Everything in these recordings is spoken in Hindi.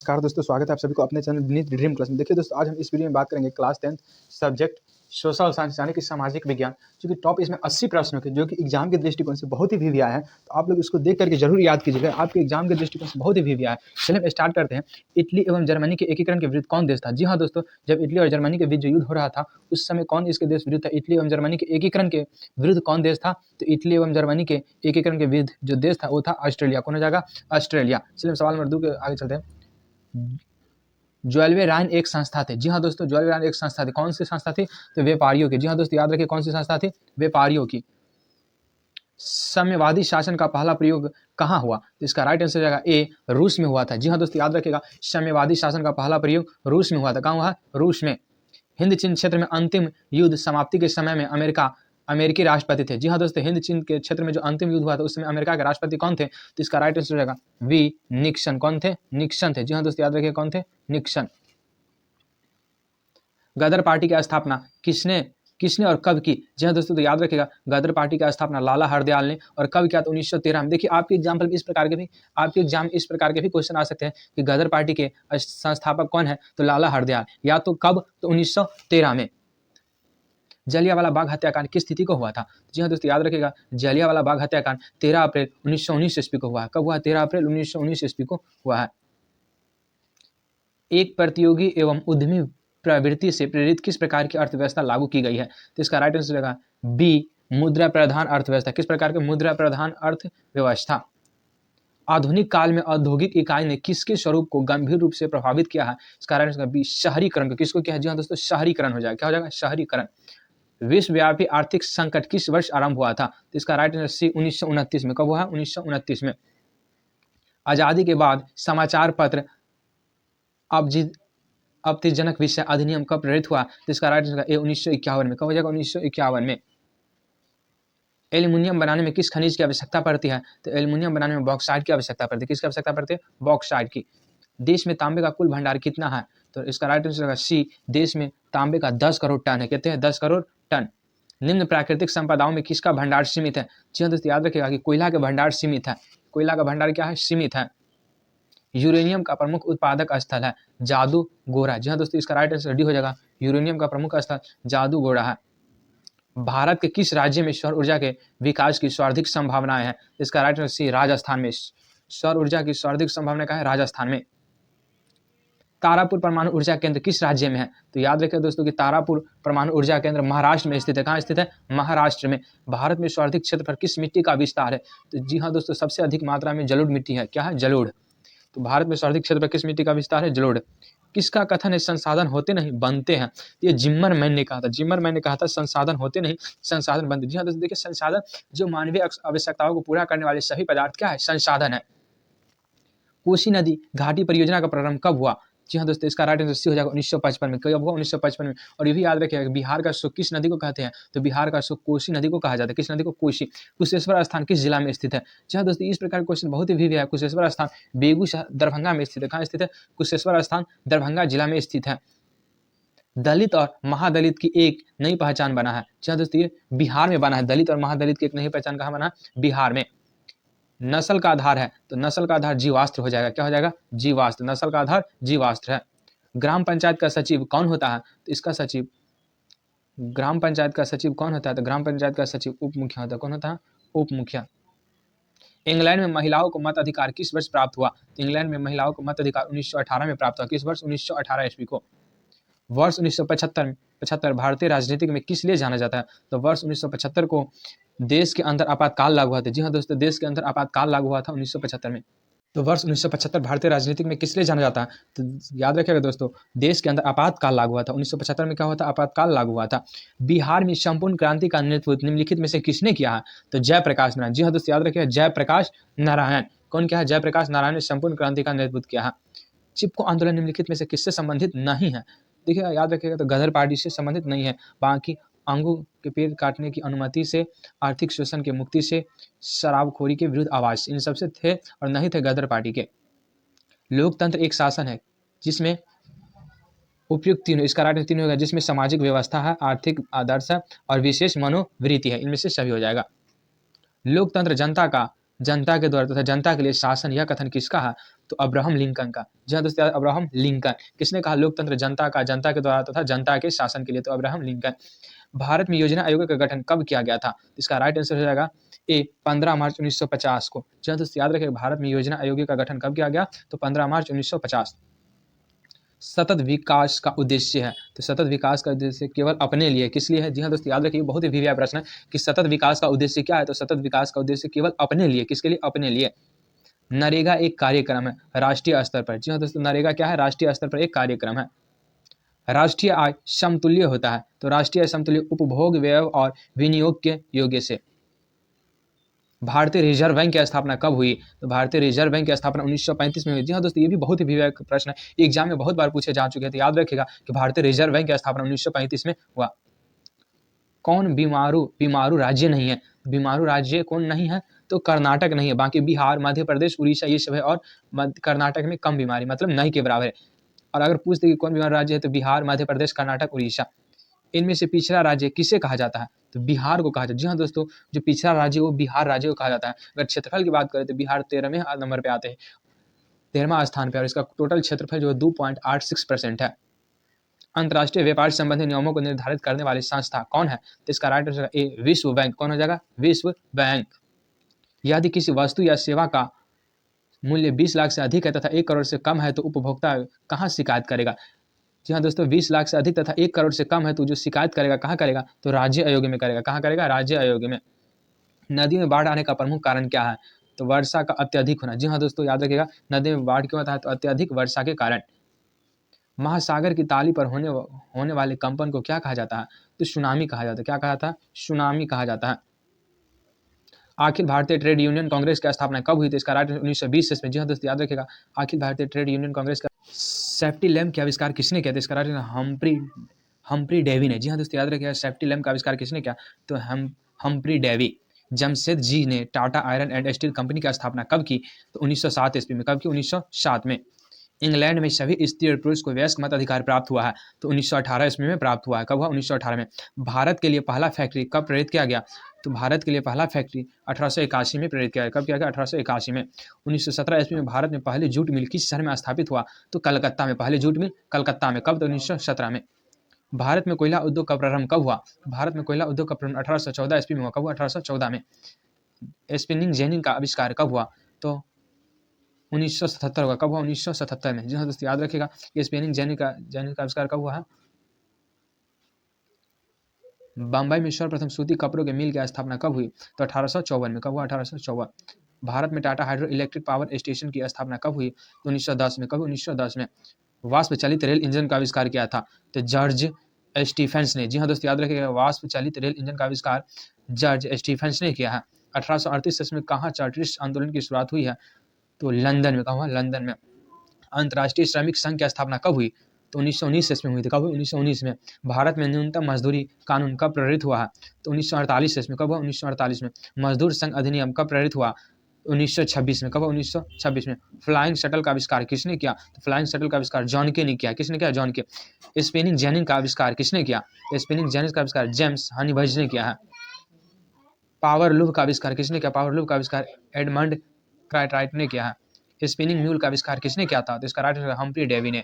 नमस्कार दोस्तों, स्वागत है आप सभी को अपने चैनल विनीत ड्रीम क्लास में। देखिए दोस्तों, आज हम इस वीडियो में बात करेंगे क्लास 10 सब्जेक्ट सोशल साइंस यानी कि सामाजिक विज्ञान, जो कि टॉप इसमें 80 प्रश्नों के, जो कि एग्जाम के दृष्टिकोण से बहुत ही वीवी आया है। तो आप लोग इसको देख करके जरूर याद कीजिएगा, आपके एग्जाम के दृष्टिकोण से बहुत ही वीवी आया है। चलिए हम स्टार्ट करते हैं। इटली एवं जर्मनी के एकीकरण के विरुद्ध कौन देश था? जी हाँ दोस्तों, जब इटली और जर्मनी के बीच जो युद्ध हो रहा था, उस समय कौन इसके देश विरुद्ध था? इटली एवं जर्मनी के एकीकरण के विरुद्ध कौन देश था? तो इटली एवं जर्मनी के एकीकरण के विरुद्ध जो देश था वो था ऑस्ट्रेलिया। कौन हो जाएगा? ऑस्ट्रेलिया। चलिए हम सवाल नंबर 2 के आगे चलते हैं। ज्वेलवे रायन एक संस्था थे। जी हाँ दोस्तों, ज्वेलवे रायन एक संस्था थी। कौन सी संस्था थी? तो व्यापारियों की। जी हाँ दोस्तों, याद रखिए कौन सी संस्था थी? व्यापारियों की। साम्यवादी शासन का पहला प्रयोग कहाँ हुआ? तो इसका राइट आंसर जाएगा ए, रूस में हुआ था। जी हाँ दोस्तों, याद रखिएगा साम्यवादी शासन का पहला प्रयोग रूस में हुआ था। कहाँ हुआ? रूस में। हिंद चीन क्षेत्र में अंतिम युद्ध समाप्ति के समय में अमेरिकी राष्ट्रपति थे। जी हाँ दोस्तों, हिंद चीन के क्षेत्र में जो अंतिम युद्ध हुआ था उस समय अमेरिका के राष्ट्रपति कौन थे? तो इसका राइट आंसर रहेगा वी, निक्सन। कौन थे? निक्सन थे। जी हाँ दोस्तों, याद रखिए कौन थे? निक्सन। गदर पार्टी की स्थापना किसने किसने और कब की? जी हाँ दोस्तों, तो याद रखिएगा गदर पार्टी की स्थापना लाला हरदयाल ने। और कब किया? तो 1913 में। देखिए आपके एग्जाम्पल इस प्रकार के भी क्वेश्चन आ सकते हैं कि गदर पार्टी के संस्थापक कौन है? तो लाला हरदयाल। या तो कब? तो 1913 में। जलियांवाला बाग हत्याकांड किस तिथि को हुआ था? जी हाँ दोस्तों, याद रखिएगा जलियांवाला बाग हत्याकांड 13 अप्रैल 1919 ईस्वी को हुआ है। कब हुआ? 13 अप्रैल 1919 ईस्वी को हुआ है। एक प्रतियोगी एवं उद्यमी प्रवृत्ति से प्रेरित किस प्रकार की अर्थव्यवस्था लागू की गई है? तो इसका राइट आंसर रहेगा बी, मुद्रा प्रधान अर्थव्यवस्था। किस प्रकार की मुद्रा प्रधान अर्थव्यवस्था? आधुनिक काल में औद्योगिक इकाई ने किसके स्वरूप को गंभीर रूप से प्रभावित किया है? इसका राइट आंसर बी, शहरीकरण। किसको किया है? जी हाँ दोस्तों, शहरीकरण हो जाएगा। क्या हो जाएगा? शहरीकरण। विश्वव्यापी आर्थिक संकट किस वर्ष आरंभ हुआ था? तो इसका राइट आंसर सी, 1929 में। कब हुआ? 1929 में। आजादी के बाद समाचार पत्र आपत्तिजनक विषय अधिनियम कब प्रेरित हुआ? तो इसका राइट आंसर ए, 1951 में। कब हो जाएगा? 1951 में। एल्युमिनियम बनाने में किस खनिज की आवश्यकता पड़ती है? तो एल्युमिनियम बनाने में बॉक्साइट की आवश्यकता पड़ती है। किसकी आवश्यकता पड़ती है? बॉक्साइट की। देश में तांबे का कुल भंडार कितना है? तो इसका राइट आंसर होगा सी, देश में तांबे का 10 करोड़ टन है। कहते हैं 10 करोड़ टन। निम्न प्राकृतिक संपदाओं में किसका भंडार सीमित है? जी हाँ दोस्तों, याद रखिएगा कि कोयला का भंडार सीमित है। कोयला का भंडार क्या है? सीमित है। यूरेनियम का प्रमुख उत्पादक स्थल है जादूगोड़ा। जी हाँ दोस्तों, इसका राइट आंसर डी हो जाएगा। यूरेनियम का प्रमुख स्थल जादूगोड़ा है। भारत के किस राज्य में सौर ऊर्जा के विकास की सर्वाधिक संभावनाएं हैं? इसका राइट आंसर सी, राजस्थान में। सौर ऊर्जा की सर्वाधिक संभावना क्या है? राजस्थान में। तारापुर परमाणु ऊर्जा केंद्र किस राज्य में है? तो याद रखिए दोस्तों कि तारापुर परमाणु ऊर्जा केंद्र महाराष्ट्र में स्थित है। कहाँ स्थित है? महाराष्ट्र में। भारत में सर्वाधिक क्षेत्र पर किस मिट्टी का विस्तार है? तो जी हाँ दोस्तों, सबसे अधिक मात्रा में जलोढ़ मिट्टी है। क्या है? जलोढ़। तो भारत में सर्वाधिक क्षेत्र पर किस मिट्टी का विस्तार है? जलोढ़। किसका कथन है संसाधन होते नहीं बनते हैं? ये जिम्मरमैन ने कहा था। जिम्मरमैन ने कहा था संसाधन होते नहीं, संसाधन बनते। जी हाँ दोस्तों, देखिए संसाधन जो मानवीय आवश्यकताओं को पूरा करने वाले सभी पदार्थ क्या है? संसाधन है। कोसी नदी घाटी परियोजना का प्रारंभ कब हुआ? जी हाँ दोस्तों, इसका राइट आंसर सी हो जाएगा 1955 में। कब हुआ? 1955 में। और ये भी याद रखिएगा बिहार का सुख किस नदी को कहते हैं? तो बिहार का सुख कोसी नदी को कहा जाता है। किस नदी को? कोसी। कुशेश्वर स्थान किस जिला में स्थित है? जी हाँ दोस्तों, इस प्रकार के क्वेश्चन बहुत ही वीवी है। कुशेश्वर स्थान बेगूसराय दरभंगा में स्थित है। कहाँ स्थित है? कुशेश्वर स्थान दरभंगा जिला में स्थित है। दलित और महादलित की एक नई पहचान बना है। जी हाँ दोस्तों, ये बिहार में बना है। दलित और महादलित की एक नई पहचान कहाँ बना है? बिहार में। नस्ल का आधार है, तो नस्ल का आधार जीवास्त्र हो जाएगा। क्या हो जाएगा? जीवास्त्र। नस्ल का आधार जीवास्त्र है। ग्राम पंचायत का सचिव कौन होता है? तो इसका सचिव, ग्राम पंचायत का सचिव कौन होता है? तो ग्राम पंचायत का सचिव उप मुखिया होता है। कौन होता है? उप मुखिया। इंग्लैंड में महिलाओं को मत अधिकार किस वर्ष प्राप्त हुआ? तो इंग्लैंड में महिलाओं को मत अधिकार 1918 में प्राप्त हुआ। किस वर्ष? 1918 ईस्वी को। वर्ष 1975 भारतीय राजनीतिक में किस लिए जाना जाता है? तो वर्ष 1975 को देश के अंदर आपातकाल लागू हुआ था। जी हाँ दोस्तों, देश के अंदर आपातकाल लागू हुआ था 1975 में। तो वर्ष 1975 भारतीय राजनीतिक में किस लिए जाना जाता है? तो याद रखिएगा दोस्तों, देश के अंदर आपातकाल लागू हुआ था। 1975 में क्या हुआ था? आपातकाल लागू हुआ था। बिहार में संपूर्ण क्रांति का नेतृत्व निम्नलिखित में से किसने किया है? तो जयप्रकाश नारायण। जी हाँ दोस्तों, याद रखिएगा जयप्रकाश नारायण। कौन क्या है? जयप्रकाश नारायण ने संपूर्ण क्रांति का नेतृत्व किया है। चिपको आंदोलन निम्नलिखित में से किससे संबंधित नहीं है? देखिए याद रखिएगा, तो गदर पार्टी से संबंधित नहीं है। बाकी अंगूर के पेड़ काटने की अनुमति से, आर्थिक शोषण की मुक्ति से, शराबखोरी के विरुद्ध आवाज, इन सबसे थे और नहीं थे गदर पार्टी के। लोकतंत्र एक शासन है जिसमें उपयुक्त तीन, इसका राइट तीन होगा, जिसमें सामाजिक व्यवस्था है, आर्थिक आदर्श है और विशेष मनोवृत्ति है। इनमें से सभी हो जाएगा। लोकतंत्र जनता का जनता के द्वारा तथा जनता के लिए शासन, यह कथन किसका है? तो अब्राहम लिंकन का। जी हाँ दोस्तों, अब्राहम लिंकन। किसने कहा? लोकतंत्र जनता का, जनता के द्वारा तथा जनता के शासन के लिए, तो अब्राहम लिंकन। भारत में योजना आयोग का गठन कब किया गया था? इसका राइट आंसर हो जाएगा ए 15 मार्च 1950 को। जी हाँ दोस्तों, याद रखिए भारत में योजना आयोग का गठन कब किया गया? तो 15 मार्च 1950। सतत विकास का उद्देश्य है, तो सतत विकास का उद्देश्य केवल अपने लिए, किस लिए है? जी हाँ दोस्तों, याद रखिए बहुत ही वीवीआई प्रश्न है कि सतत विकास का उद्देश्य क्या है? तो सतत विकास का उद्देश्य केवल अपने लिए, किसके लिए? अपने लिए। नरेगा एक कार्यक्रम है राष्ट्रीय स्तर पर। जी हाँ दोस्तों, नरेगा क्या है? राष्ट्रीय स्तर पर एक कार्यक्रम है। राष्ट्रीय आय समतुल्य होता है, तो राष्ट्रीय आय समतुल्य उपभोग, व्यय और विनियोग के योग्य से। भारतीय रिजर्व बैंक की स्थापना कब हुई? तो भारतीय रिजर्व बैंक की स्थापना 1935 में हुई। जी हाँ दोस्तों, ये भी बहुत ही विवेक प्रश्न है, एग्जाम में बहुत बार पूछे जा चुके हैं, तो याद रखिएगा कि भारतीय रिजर्व बैंक की स्थापना 1935 में हुआ। कौन बीमारू राज्य नहीं है? बीमारू राज्य कौन नहीं है? तो कर्नाटक नहीं है, बाकी बिहार, मध्य प्रदेश, उड़ीसा ये सब है, और कर्नाटक में कम बीमारी, मतलब नहीं के बराबर है। और अगर पूछ दे कि कौन बीमारू राज्य है, तो बिहार, मध्य प्रदेश, कर्नाटक, उड़ीसा। इनमें से पिछड़ा राज्य किसे कहा जाता है? तो बिहार को कहा जाता है। जी हाँ दोस्तों, जो पिछड़ा राज्य है वो बिहार राज्य को कहा जाता है। अगर क्षेत्रफल की बात करें तो बिहार 13वें नंबर पे आते हैं, 13वां स्थान पे, और इसका टोटल क्षेत्रफल जो है 2.86% है। अंतर्राष्ट्रीय व्यापार संबंधी नियमों को निर्धारित करने वाली संस्था कौन है? तो इसका राइट आंसर ए विश्व बैंक। कौन हो जाएगा? विश्व बैंक। यदि किसी वस्तु या सेवा का मूल्य 20 लाख से अधिक है तथा 1 करोड़ से कम है तो उपभोक्ता कहाँ शिकायत करेगा? जी हाँ दोस्तों, 20 लाख से अधिक तथा 1 करोड़ से कम है तो जो शिकायत करेगा कहाँ करेगा? तो राज्य आयोग में करेगा। कहाँ करेगा? राज्य आयोग में। नदी में बाढ़ आने का प्रमुख कारण क्या है? तो वर्षा का अत्यधिक होना। जी हाँ दोस्तों, याद रखिएगा नदी में बाढ़ क्यों आता है? तो अत्यधिक वर्षा के कारण। महासागर की ताली पर होने वाले कंपन को क्या कहा जाता है? तो सुनामी कहा जाता है। क्या कहा जाता है? सुनामी कहा जाता है। अखिल भारतीय ट्रेड यूनियन कांग्रेस की स्थापना कब हुई? तो इसका राइट 1920 ईस्वी में। जी हाँ दोस्तों, याद रखिएगा अखिल भारतीय ट्रेड यूनियन कांग्रेस का सेफ्टी लैम्प के आविष्कार किसने किया? तो इसका राइट हम्प्री डेवी ने। जी हाँ दोस्तों, याद रखिएगा सेफ्टी लैम्प का आविष्कार किसने किया? तो हम्प्री डेवी। जमशेद जी ने Tata iron and steel company की स्थापना कब की? तो 1907 ईस्वी में। कब की? 1907 में। इंग्लैंड में सभी स्त्री और पुरुष को वयस्क मताधिकार प्राप्त हुआ है, तो 1918 ईस्वी में प्राप्त हुआ है। कब हुआ? 1918 में। भारत के लिए पहला फैक्ट्री कब प्रेरित किया गया? तो भारत के लिए पहला फैक्ट्री 1881 में प्रेरित किया गया। कब किया गया? 1881 में। 1917 ईस्वी में भारत में पहली जूट मिल किस शहर में स्थापित हुआ? तो कलकत्ता में। पहली जूट मिल कलकत्ता में। कब? तो 1917 में। भारत में कोयला उद्योग का प्रारंभ कब हुआ? भारत में कोयला उद्योग का प्रारंभ 1814 ईस्वी में हुआ। कब हुआ? 1814 में। स्पिनिंग जेनी का आविष्कार कब हुआ? तो 1977 होगा। कब हुआ? 1977 में। जी हाँ दोस्तों, याद रखिएगा ये स्पिनिंग जेनी का आविष्कार कब हुआ है? बम्बई में सर्वप्रथम सूती कपड़ों के मिल की स्थापना कब हुई? तो 1854 में। कब हुआ? 1854। भारत में Tata hydro electric power station की स्थापना कब हुई? तो 1910 में। कब? 1910 में। वाष्प चालित रेल इंजन का आविष्कार किया था? तो जॉर्ज स्टीफेंस ने। जी हाँ दोस्तों, याद रखिएगा वाष्प चालित रेल इंजन का आविष्कार जॉर्ज स्टीफेंस ने किया है। 1838 में कहाँ चार्टिस्ट आंदोलन की शुरुआत हुई है? तो लंदन में। कहाँ हुआ? लंदन में। अंतर्राष्ट्रीय श्रमिक संघ की स्थापना कब हुई? तो 1919 ईस्वी में हुई थी। कब हुई? 1919 में। भारत में न्यूनतम मजदूरी कानून कब प्रेरित हुआ है? तो 1948 ईस्वी में। कब हुआ? 1948 में। मजदूर संघ अधिनियम कब प्रेरित हुआ? 1926 में। कब? 1926 में। फ्लाइंग शटल का आविष्कार किसने किया? तो फ्लाइंग शटल का आविष्कार जॉन के ने किया। किसने किया? जॉन के। स्पिनिंग जेनी का आविष्कार किसने किया? स्पिनिंग जेनी का आविष्कार जेम्स हनीबज ने किया है। पावर लूप का आविष्कार किसने किया? पावर लूप का आविष्कार एडमंड क्राइटराइट ने किया है। स्पिनिंग म्यूल का आविष्कार किसने किया था? तो इसका राइट आंसर हम्प्री डेवी ने।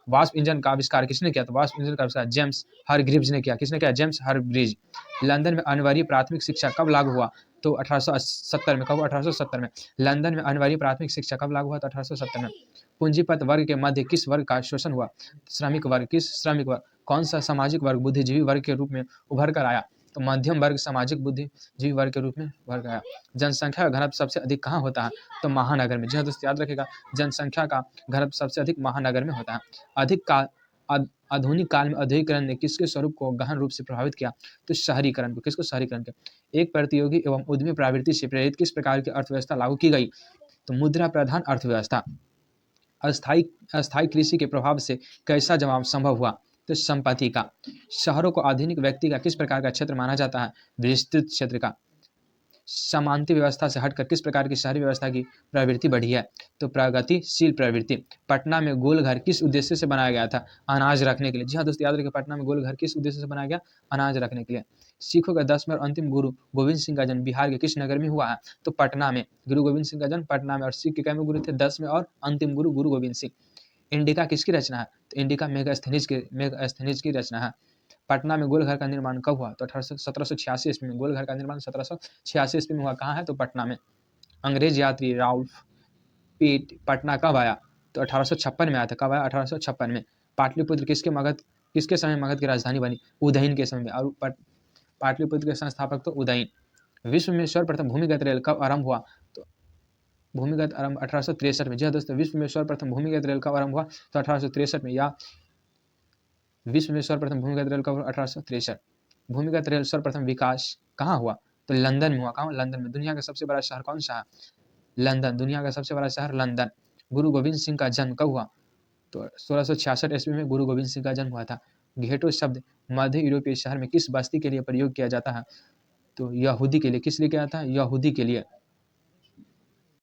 वाष्प इंजन का आविष्कार किसने किया? तो वाष्प इंजन का आविष्कार जेम्स हरग्रीव्स ने किया। किसने किया? James Hargreaves. लंदन में अनिवार्य प्राथमिक शिक्षा कब लागू हुआ? तो 1870 में। कब? 1870 में। लंदन में अनिवार्य प्राथमिक शिक्षा कब लागू हुआ? तो 1870 में। पूंजीपत वर्ग के मध्य किस वर्ग का शोषण हुआ? श्रमिक वर्ग। किस श्रमिक वर्ग? कौन सा सामाजिक वर्ग बुद्धिजीवी वर्ग के रूप में उभर कर आया? तो मध्यम वर्ग सामाजिक बुद्धिजीवी वर्ग के रूप में उभर कर आया। जनसंख्या का घनत्व सबसे अधिक कहाँ होता है? तो महानगर में। जी हाँ दोस्तों, याद रखिएगा जनसंख्या का घनत्व सबसे अधिक महानगर में होता है। आधुनिक काल में औद्योगिकरण ने किसके स्वरूप को गहन रूप से प्रभावित किया? तो शहरीकरण को। किसको? शहरीकरण किया। एक प्रतियोगी एवं उद्यमी प्रवृत्ति से प्रेरित किस प्रकार की अर्थव्यवस्था लागू की गई? तो मुद्रा प्रधान अर्थव्यवस्था। अस्थायी कृषि के प्रभाव से कैसा जवाब संभव हुआ? तो संपत्ति का। शहरों को आधुनिक व्यक्ति का किस प्रकार का क्षेत्र माना जाता है? विस्तृत क्षेत्र का। सामंती व्यवस्था से हटकर किस प्रकार की शहरी व्यवस्था की प्रवृत्ति बढ़ी है? तो प्रगतिशील प्रवृत्ति। पटना में गोलघर किस उद्देश्य से बनाया गया था? अनाज रखने के लिए। जी हाँ दोस्तों, याद रखिए, पटना में गोलघर किस उद्देश्य से बनाया गया? अनाज रखने के लिए। सिखों का 10वें और अंतिम गुरु गोविंद सिंह का जन्म बिहार के किस नगर में हुआ है? तो पटना में। गुरु गोविंद सिंह का जन्म पटना में। और सिख के कैवें गुरु थे? 10वें और अंतिम गुरु गुरु गोविंद सिंह। इंडिका किसकी रचना है? तो इंडिका मेगास्थनीज की रचना है। पटना में गोलघर का निर्माण कब हुआ? तो 1786 ईस्वी में। गोलघर का निर्माण 1786 ईस्वी में हुआ। कहाँ है? तो पटना में। अंग्रेज यात्री राल्फ पीट पटना कब आया? तो 1856 में आया था। कब आया? 1856 में। पाटलिपुत्र किसके समय मगध की राजधानी बनी? उदयन के समय में। और पाटलिपुत्र के संस्थापक तो उदयन। विश्व में सर्वप्रथम भूमिगत रेल कब आरंभ हुआ? तो भूमिगत आरंभ 1863 में। जी हाँ दोस्तों, विश्व में सर्वप्रथम भूमिगत रेल कब आरंभ हुआ? तो 1863 में। या विश्व में सर्वप्रथम भूमिगत रेल कब? 1863। भूमिगत रेल सर्वप्रथम विकास कहाँ हुआ? तो लंदन में हुआ। कहाँ? लंदन में। दुनिया का सबसे बड़ा शहर कौन सा है? लंदन। दुनिया का सबसे बड़ा शहर लंदन। गुरु गोविंद सिंह का जन्म कब हुआ? तो 1666 ईस्वी में गुरु गोविंद सिंह का जन्म हुआ था। घेटो शब्द मध्य यूरोपीय शहर में किस बस्ती के लिए प्रयोग किया जाता है? तो यहूदी के लिए। किस लिए किया जाता है? यहूदी के लिए।